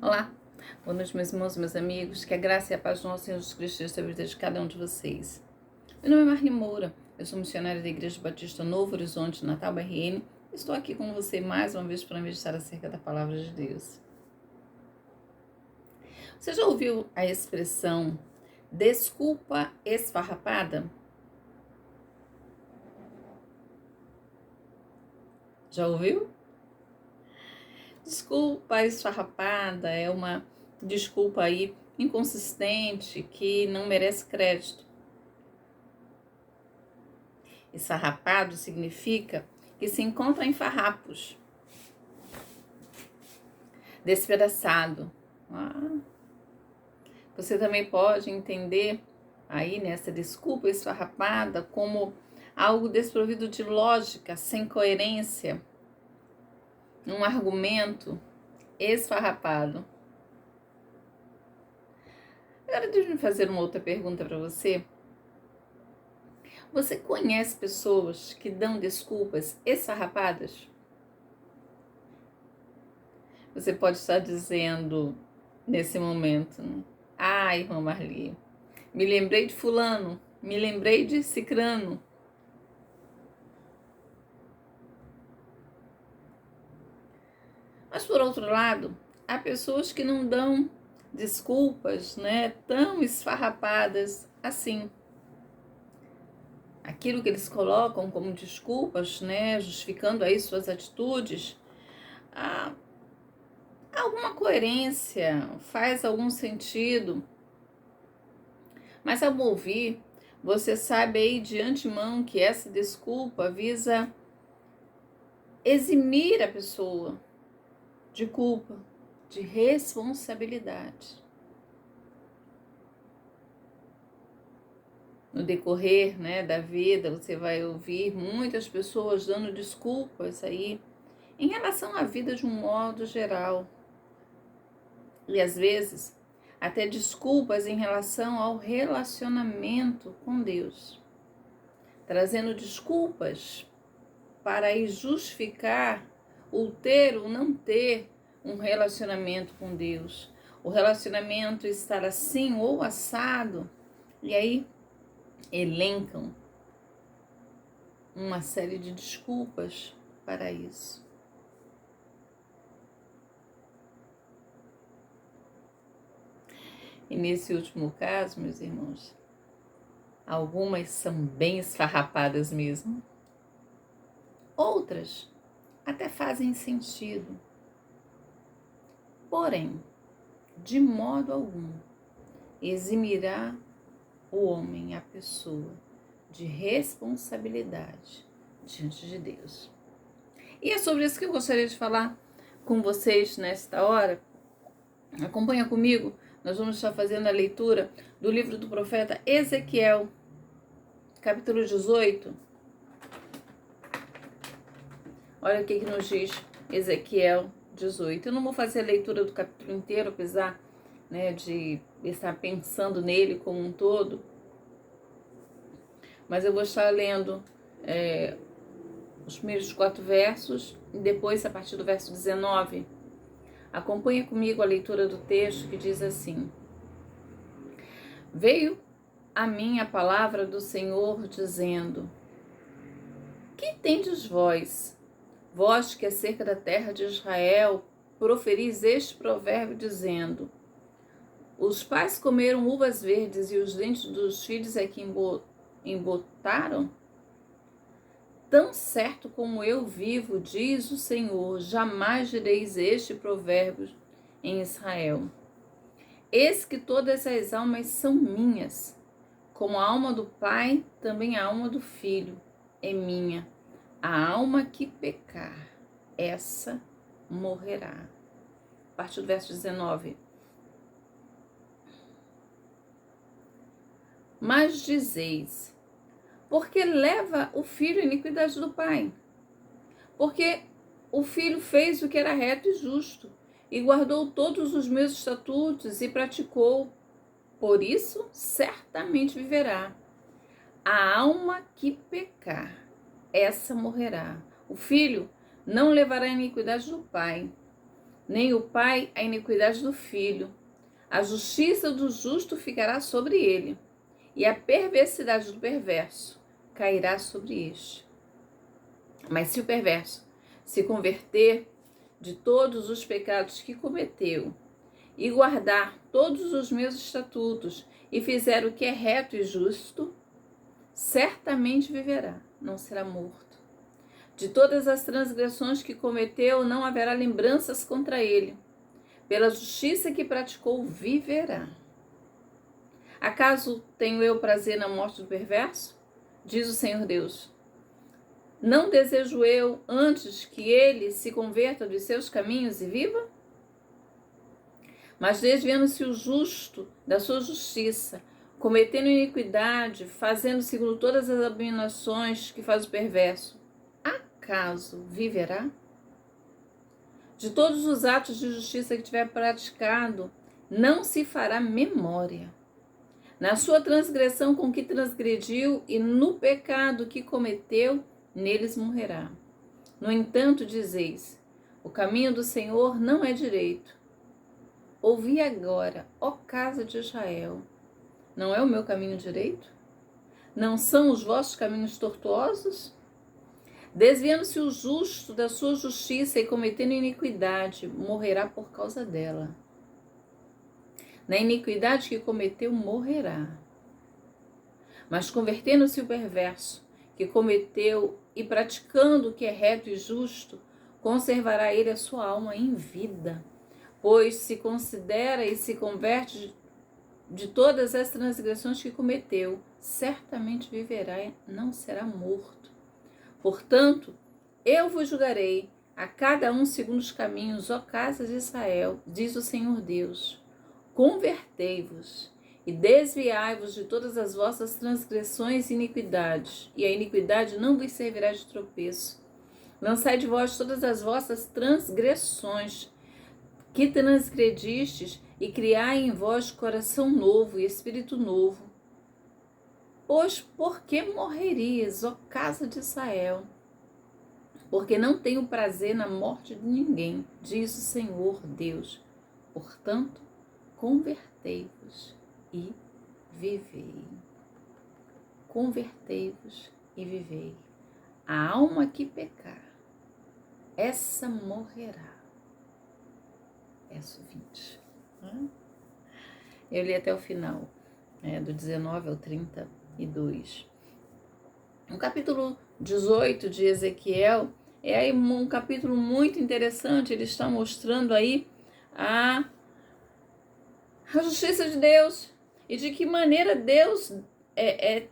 Olá, boa noite, meus irmãos e meus amigos. Que a graça e a paz do nosso Senhor Jesus Cristo esteja sobre a vida de cada um de vocês. Meu nome é Marli Moura, eu sou missionária da Igreja Batista Novo Horizonte, Natal, BRN. Estou aqui com você mais uma vez para meditar acerca da Palavra de Deus. Você já ouviu a expressão desculpa esfarrapada? Já ouviu? Desculpa esfarrapada é uma desculpa aí inconsistente que não merece crédito. Esfarrapado significa que se encontra em farrapos, despedaçado. Você também pode entender aí nessa desculpa esfarrapada como algo desprovido de lógica, sem coerência, um argumento esfarrapado. Agora deixa eu fazer uma outra pergunta para você. Você conhece pessoas que dão desculpas esfarrapadas? Você pode estar dizendo nesse momento, né? Irmã Marli, me lembrei de fulano, me lembrei de cicrano. Mas por outro lado, há pessoas que não dão desculpas, né, tão esfarrapadas assim. Aquilo que eles colocam como desculpas, né, justificando aí suas atitudes, há alguma coerência, faz algum sentido. Mas ao ouvir, você sabe aí de antemão que essa desculpa visa eximir a pessoa de culpa, de responsabilidade. No decorrer, né, da vida, você vai ouvir muitas pessoas dando desculpas aí em relação à vida de um modo geral. E às vezes, até desculpas em relação ao relacionamento com Deus. Trazendo desculpas para aí justificar o ter ou não ter um relacionamento com Deus. O relacionamento estar assim ou assado. E aí elencam uma série de desculpas para isso. E nesse último caso, meus irmãos, algumas são bem esfarrapadas mesmo. Outras até fazem sentido. Porém, de modo algum, eximirá o homem, a pessoa, de responsabilidade diante de Deus. E é sobre isso que eu gostaria de falar com vocês nesta hora. Acompanha comigo, nós vamos estar fazendo a leitura do livro do profeta Ezequiel, capítulo 18. Olha o que nos diz Ezequiel 18. Eu não vou fazer a leitura do capítulo inteiro, apesar, né, de estar pensando nele como um todo, mas eu vou estar lendo os primeiros 4 versos e depois a partir do verso 19. Acompanha comigo a leitura do texto que diz assim: Veio a mim a palavra do Senhor dizendo: Que tendes vós que acerca da terra de Israel proferis este provérbio dizendo: Os pais comeram uvas verdes e os dentes dos filhos é que embotaram? Tão certo como eu vivo, diz o Senhor, jamais direis este provérbio em Israel. Eis que todas as almas são minhas, como a alma do pai, também a alma do filho é minha. A alma que pecar, essa morrerá. A partir do verso 19. Mas dizeis: porque leva o filho a iniquidade do pai? Porque o filho fez o que era reto e justo, e guardou todos os meus estatutos e praticou. Por isso, certamente viverá. A alma que pecar, essa morrerá. O filho não levará a iniquidade do pai, nem o pai a iniquidade do filho. A justiça do justo ficará sobre ele, e a perversidade do perverso cairá sobre este. Mas se o perverso se converter de todos os pecados que cometeu, e guardar todos os meus estatutos, e fizer o que é reto e justo, certamente viverá, não será morto. De todas as transgressões que cometeu, não haverá lembranças contra ele. Pela justiça que praticou, viverá. Acaso tenho eu prazer na morte do perverso? Diz o Senhor Deus. Não desejo eu antes que ele se converta dos seus caminhos e viva? Mas desviando-se o justo da sua justiça, cometendo iniquidade, fazendo segundo todas as abominações que faz o perverso, acaso viverá? De todos os atos de justiça que tiver praticado, não se fará memória. Na sua transgressão com que transgrediu e no pecado que cometeu, neles morrerá. No entanto, dizeis, o caminho do Senhor não é direito. Ouvi agora, ó casa de Israel, não é o meu caminho direito? Não são os vossos caminhos tortuosos? Desviando-se o justo da sua justiça e cometendo iniquidade, morrerá por causa dela. Na iniquidade que cometeu, morrerá. Mas convertendo-se o perverso, que cometeu e praticando o que é reto e justo, conservará ele a sua alma em vida, pois se considera e se converte de todas as transgressões que cometeu, certamente viverá e não será morto. Portanto, eu vos julgarei a cada um segundo os caminhos, ó casa de Israel, diz o Senhor Deus. Convertei-vos e desviai-vos de todas as vossas transgressões e iniquidades, e a iniquidade não vos servirá de tropeço. Lançai de vós todas as vossas transgressões que transgredistes, e criai em vós coração novo e espírito novo. Pois por que morrerias, ó casa de Israel? Porque não tenho prazer na morte de ninguém, diz o Senhor Deus. Portanto, convertei-vos e vivei. Convertei-vos e vivei. A alma que pecar, essa morrerá. Verso 20. Eu li até o final, do 19 ao 32. O capítulo 18 de Ezequiel é aí um capítulo muito interessante. Ele está mostrando aí a justiça de Deus e de que maneira Deus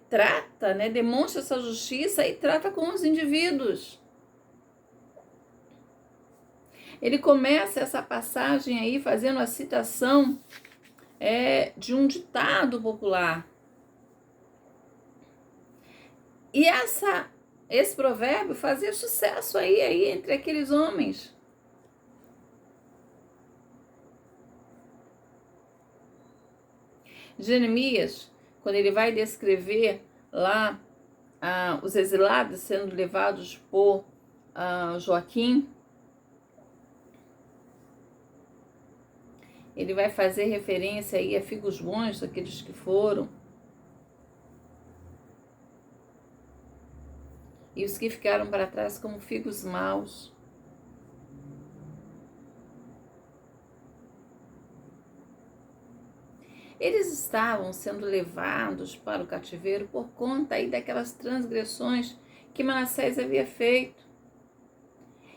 trata, demonstra essa justiça e trata com os indivíduos. Ele começa essa passagem aí fazendo a citação de um ditado popular. E esse provérbio fazia sucesso aí entre aqueles homens. Jeremias, quando ele vai descrever lá os exilados sendo levados por Joaquim, ele vai fazer referência aí a figos bons, aqueles que foram, e os que ficaram para trás como figos maus. Eles estavam sendo levados para o cativeiro por conta aí daquelas transgressões que Manassés havia feito.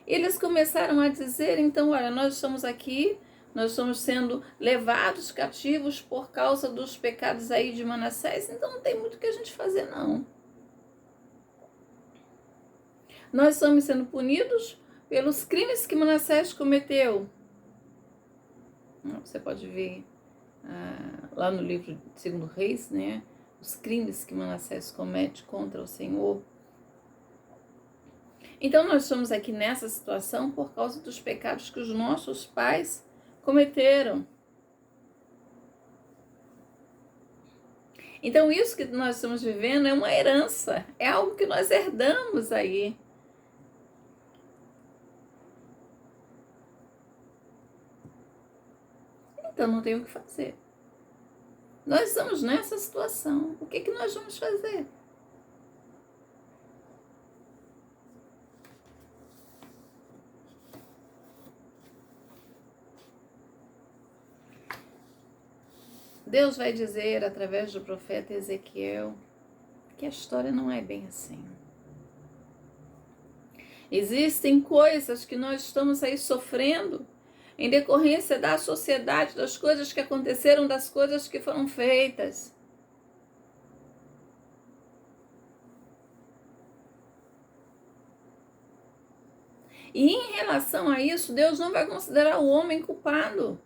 Eles começaram a dizer, então, olha, nós estamos aqui, nós estamos sendo levados cativos por causa dos pecados aí de Manassés, então não tem muito o que a gente fazer, não. Nós estamos sendo punidos pelos crimes que Manassés cometeu. Você pode ver lá no livro de 2 Reis, os crimes que Manassés comete contra o Senhor. Então nós estamos aqui nessa situação por causa dos pecados que os nossos pais cometeram. Então isso que nós estamos vivendo é uma herança, é algo que nós herdamos aí. então não tem o que fazer. Nós estamos nessa situação. O que nós vamos fazer? Deus vai dizer através do profeta Ezequiel que a história não é bem assim. Existem coisas que nós estamos aí sofrendo em decorrência da sociedade, das coisas que aconteceram, das coisas que foram feitas. E em relação a isso, Deus não vai considerar o homem culpado.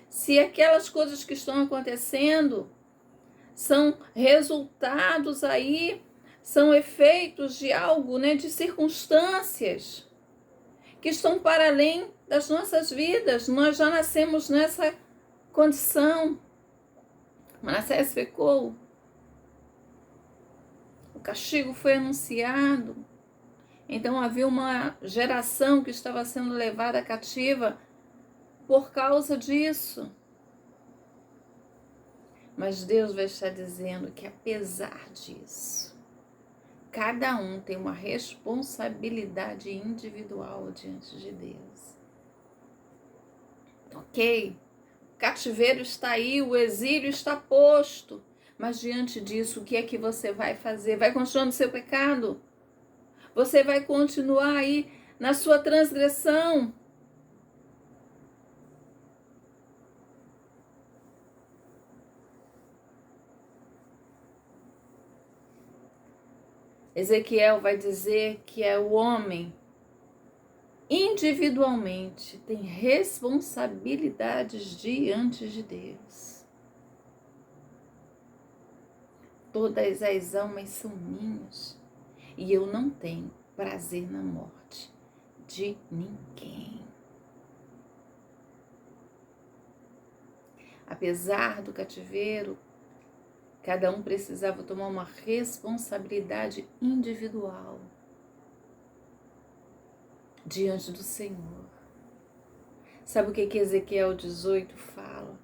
Se aquelas coisas que estão acontecendo são resultados aí, são efeitos de algo, de circunstâncias que estão para além das nossas vidas. Nós já nascemos nessa condição. Manassés pecou. O castigo foi anunciado. Então havia uma geração que estava sendo levada cativa por causa disso. Mas Deus vai estar dizendo que apesar disso, cada um tem uma responsabilidade individual diante de Deus. Ok? O cativeiro está aí, o exílio está posto. Mas diante disso, o que é que você vai fazer? Vai continuar no seu pecado? Você vai continuar aí na sua transgressão? Ezequiel vai dizer que é o homem individualmente tem responsabilidades diante de Deus. Todas as almas são minhas e eu não tenho prazer na morte de ninguém. Apesar do cativeiro, cada um precisava tomar uma responsabilidade individual diante do Senhor. Sabe o que Ezequiel 18 fala?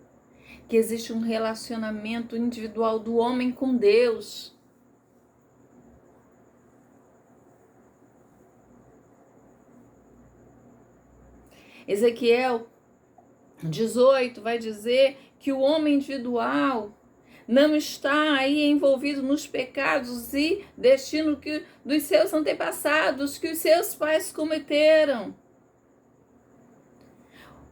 Que existe um relacionamento individual do homem com Deus. Ezequiel 18 vai dizer que o homem individual não está aí envolvido nos pecados e destino dos seus antepassados, que os seus pais cometeram.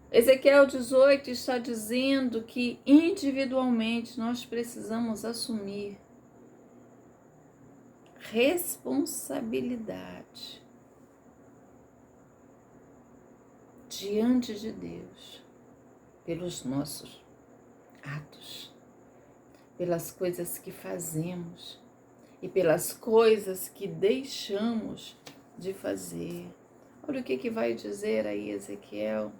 Ezequiel 18 está dizendo que individualmente nós precisamos assumir responsabilidade diante de Deus pelos nossos atos, pelas coisas que fazemos e pelas coisas que deixamos de fazer. Olha o que vai dizer aí Ezequiel.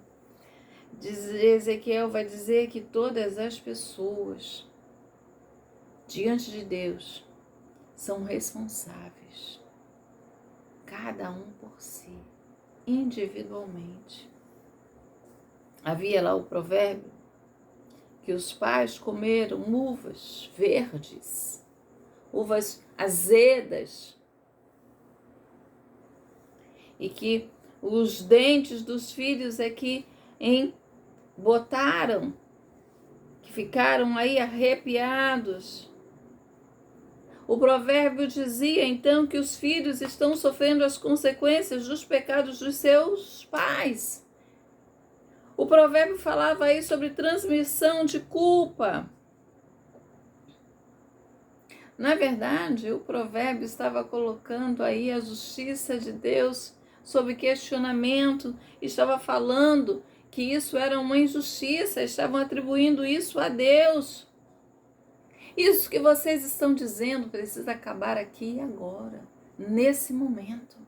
Ezequiel vai dizer que todas as pessoas diante de Deus são responsáveis, cada um por si, individualmente. Havia lá o provérbio que os pais comeram uvas verdes, uvas azedas, e que os dentes dos filhos é que botaram, que ficaram aí arrepiados. O provérbio dizia então que os filhos estão sofrendo as consequências dos pecados dos seus pais. O provérbio falava aí sobre transmissão de culpa. Na verdade, o provérbio estava colocando aí a justiça de Deus sob questionamento, estava falando que isso era uma injustiça, estavam atribuindo isso a Deus. Isso que vocês estão dizendo precisa acabar aqui e agora, nesse momento.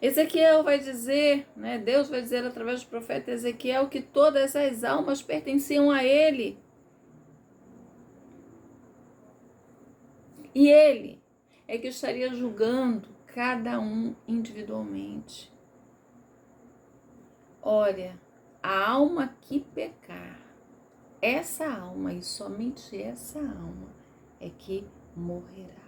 Ezequiel vai dizer, Deus vai dizer através do profeta Ezequiel que todas as almas pertenciam a ele. E ele é que estaria julgando cada um individualmente. Olha, a alma que pecar, essa alma e somente essa alma é que morrerá.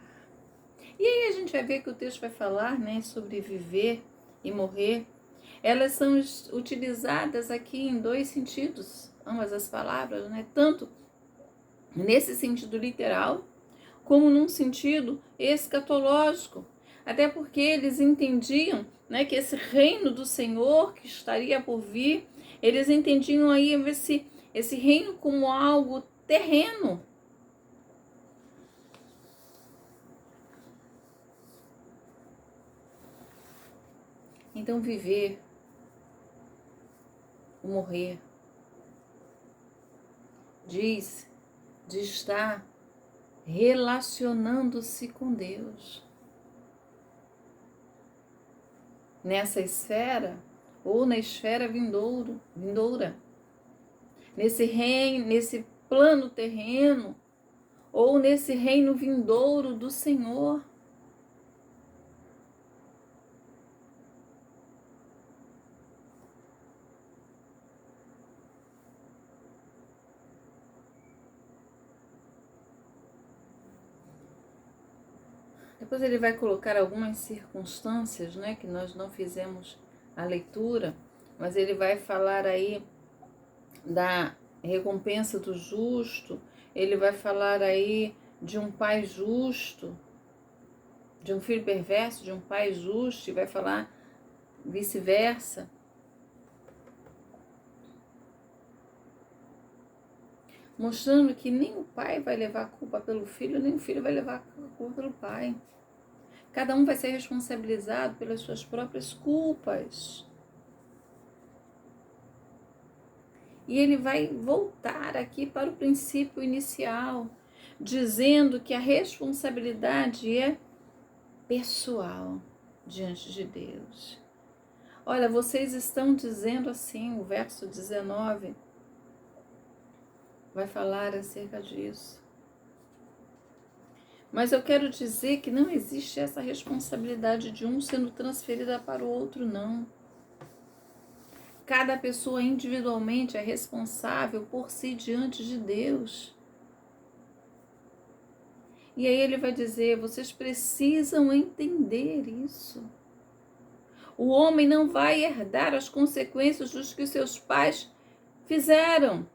E aí a gente vai ver que o texto vai falar, né, sobre viver e morrer. Elas são utilizadas aqui em dois sentidos, ambas as palavras, né? Tanto nesse sentido literal, como num sentido escatológico. Até porque eles entendiam, né, que esse reino do Senhor que estaria por vir, eles entendiam aí esse reino como algo terreno. Então viver, o morrer, diz de estar relacionando-se com Deus. Nessa esfera ou na esfera vindoura. Nesse reino, nesse plano terreno ou nesse reino vindouro do Senhor. Depois ele vai colocar algumas circunstâncias, né, que nós não fizemos a leitura, mas ele vai falar aí da recompensa do justo, ele vai falar aí de um pai justo, de um filho perverso, de um pai justo, e vai falar vice-versa. Mostrando que nem o pai vai levar a culpa pelo filho, nem o filho vai levar a culpa pelo pai. Cada um vai ser responsabilizado pelas suas próprias culpas. E ele vai voltar aqui para o princípio inicial, dizendo que a responsabilidade é pessoal diante de Deus. Olha, vocês estão dizendo assim, o verso 19 vai falar acerca disso. Mas eu quero dizer que não existe essa responsabilidade de um sendo transferida para o outro, não. Cada pessoa individualmente é responsável por si diante de Deus. E aí ele vai dizer, vocês precisam entender isso. O homem não vai herdar as consequências dos que seus pais fizeram.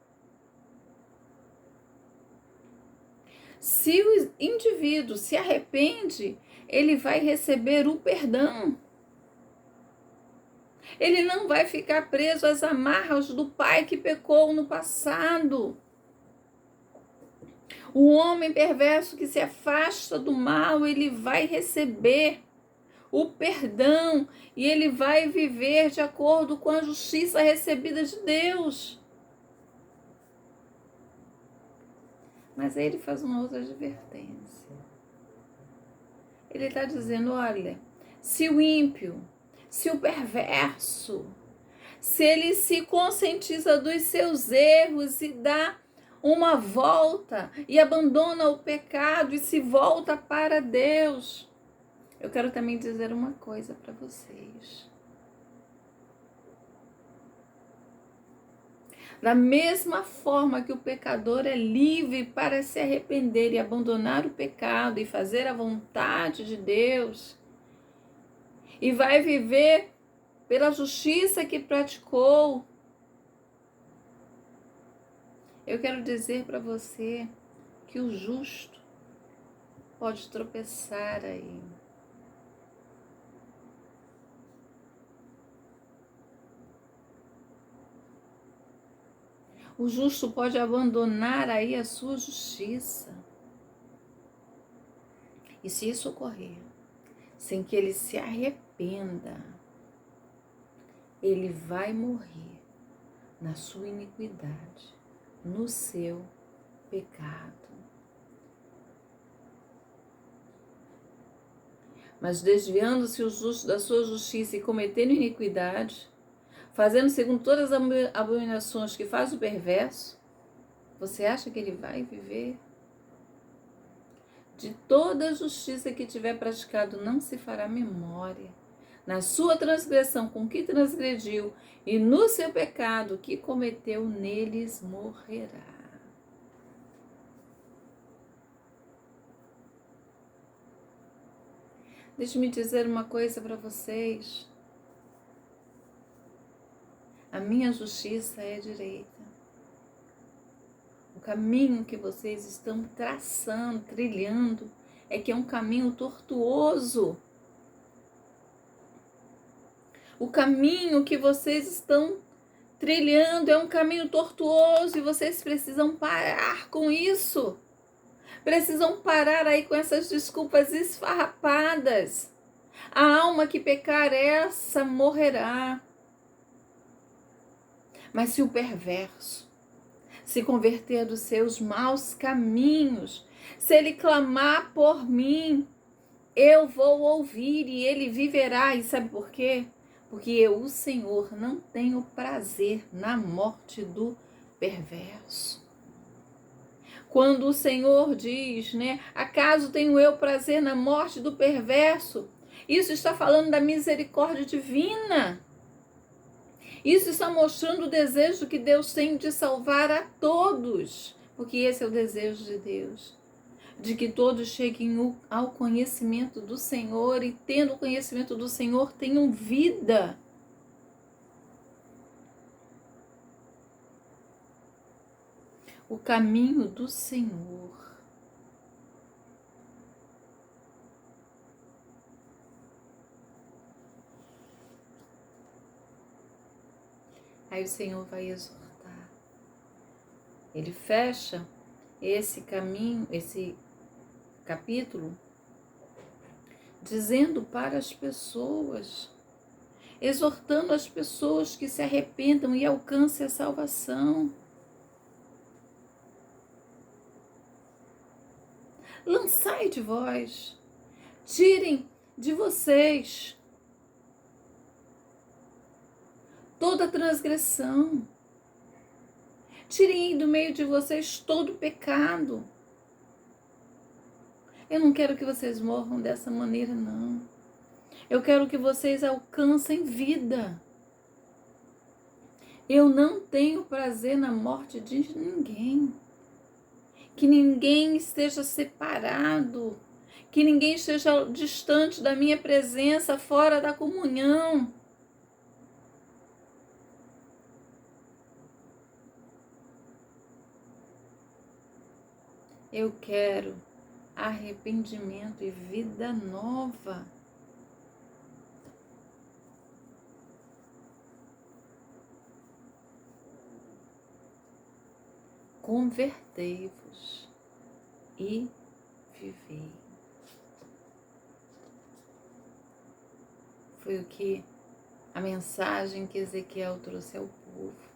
Se o indivíduo se arrepende, ele vai receber o perdão. Ele não vai ficar preso às amarras do pai que pecou no passado. O homem perverso que se afasta do mal, ele vai receber o perdão e ele vai viver de acordo com a justiça recebida de Deus. Mas aí ele faz uma outra advertência. Ele está dizendo, olha, se o ímpio, se o perverso, se ele se conscientiza dos seus erros e dá uma volta e abandona o pecado e se volta para Deus, eu quero também dizer uma coisa para vocês. Da mesma forma que o pecador é livre para se arrepender e abandonar o pecado e fazer a vontade de Deus, e vai viver pela justiça que praticou, eu quero dizer para você que o justo pode tropeçar aí. O justo pode abandonar aí a sua justiça. E se isso ocorrer, sem que ele se arrependa, ele vai morrer na sua iniquidade, no seu pecado. Mas desviando-se o justo da sua justiça e cometendo iniquidade, fazendo segundo todas as abominações que faz o perverso, você acha que ele vai viver? De toda a justiça que tiver praticado, não se fará memória. Na sua transgressão com que transgrediu, e no seu pecado que cometeu, neles morrerá. Deixe-me dizer uma coisa para vocês. A minha justiça é direita. O caminho que vocês estão traçando, trilhando, é que é um caminho tortuoso. O caminho que vocês estão trilhando é um caminho tortuoso e vocês precisam parar com isso. Precisam parar aí com essas desculpas esfarrapadas. A alma que pecar, essa morrerá. Mas se o perverso se converter dos seus maus caminhos, se ele clamar por mim, eu vou ouvir e ele viverá. E sabe por quê? Porque eu, o Senhor, não tenho prazer na morte do perverso. Quando o Senhor diz, acaso tenho eu prazer na morte do perverso? Isso está falando da misericórdia divina. Isso está mostrando o desejo que Deus tem de salvar a todos, porque esse é o desejo de Deus, de que todos cheguem ao conhecimento do Senhor e, tendo o conhecimento do Senhor, tenham vida. O caminho do Senhor. Aí o Senhor vai exortar. Ele fecha esse caminho, esse capítulo, dizendo para as pessoas, exortando as pessoas que se arrependam e alcancem a salvação. Lançai de vós, tirem de vocês toda transgressão, tirem do meio de vocês todo pecado. Eu não quero que vocês morram dessa maneira, não. Eu quero que vocês alcancem vida. Eu não tenho prazer na morte de ninguém. Que ninguém esteja separado, que ninguém esteja distante da minha presença, fora da comunhão. Eu quero arrependimento e vida nova. Convertei-vos e vivei. Foi o que a mensagem que Ezequiel trouxe ao povo.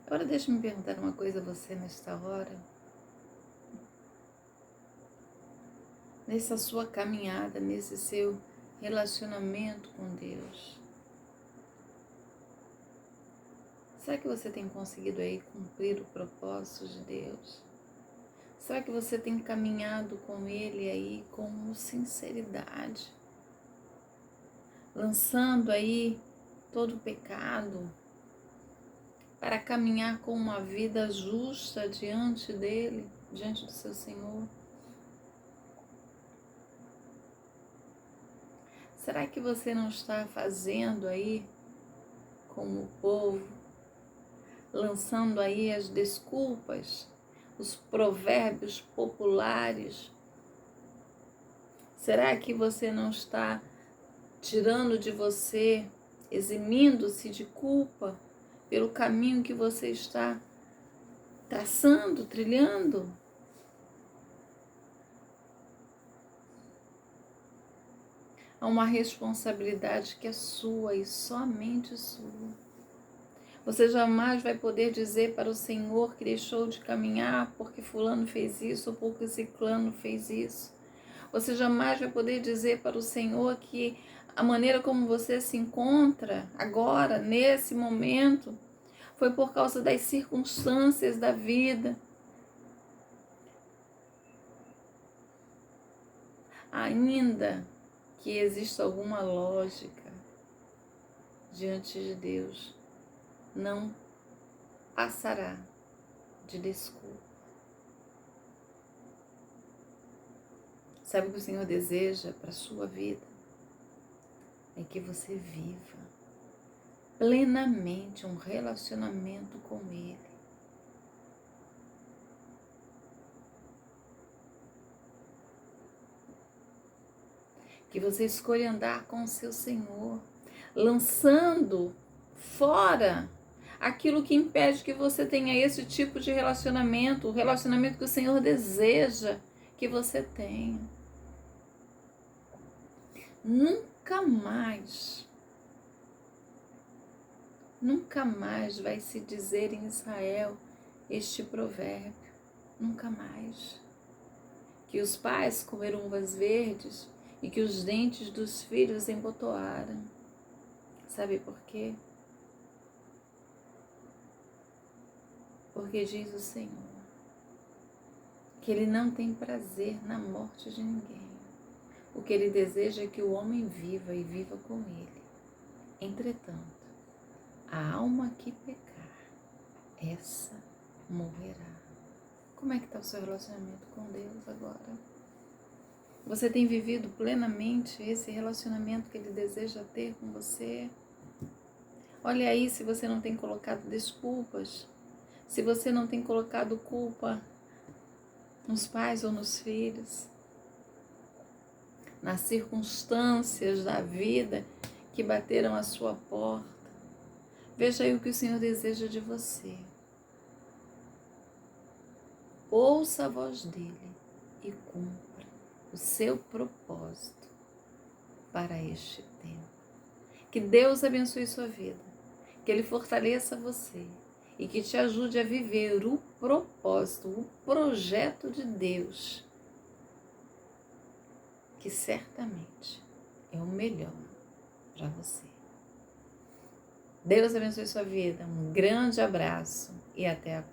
Agora deixa-me perguntar uma coisa a você nesta hora. Nessa sua caminhada, nesse seu relacionamento com Deus, será que você tem conseguido aí cumprir o propósito de Deus? Será que você tem caminhado com Ele aí com sinceridade? Lançando aí todo o pecado para caminhar com uma vida justa diante dEle, diante do seu Senhor? Será que você não está fazendo aí como o povo, lançando aí as desculpas, os provérbios populares? Será que você não está tirando de você, eximindo-se de culpa pelo caminho que você está traçando, trilhando? Há uma responsabilidade que é sua e somente sua. Você jamais vai poder dizer para o Senhor que deixou de caminhar porque fulano fez isso ou porque ciclano fez isso. Você jamais vai poder dizer para o Senhor que a maneira como você se encontra agora, nesse momento, foi por causa das circunstâncias da vida. ainda que exista alguma lógica diante de Deus, não passará de desculpa. Sabe o que o Senhor deseja para a sua vida? É que você viva plenamente um relacionamento com Ele. Que você escolha andar com o seu Senhor, lançando fora aquilo que impede que você tenha esse tipo de relacionamento, o relacionamento que o Senhor deseja que você tenha. Nunca mais vai se dizer em Israel este provérbio, nunca mais. Que os pais comeram uvas verdes e que os dentes dos filhos embotoaram. Sabe por quê? Porque diz o Senhor que Ele não tem prazer na morte de ninguém. O que Ele deseja é que o homem viva e viva com Ele. Entretanto, a alma que pecar, essa morrerá. Como é que está o seu relacionamento com Deus agora? Você tem vivido plenamente esse relacionamento que Ele deseja ter com você? Olha aí se você não tem colocado desculpas, se você não tem colocado culpa nos pais ou nos filhos, nas circunstâncias da vida que bateram à sua porta. Veja aí o que o Senhor deseja de você. Ouça a voz dele e cumpra o seu propósito para este tempo. Que Deus abençoe sua vida, que Ele fortaleça você e que te ajude a viver o propósito, o projeto de Deus, que certamente é o melhor para você. Deus abençoe sua vida, um grande abraço e até a próxima.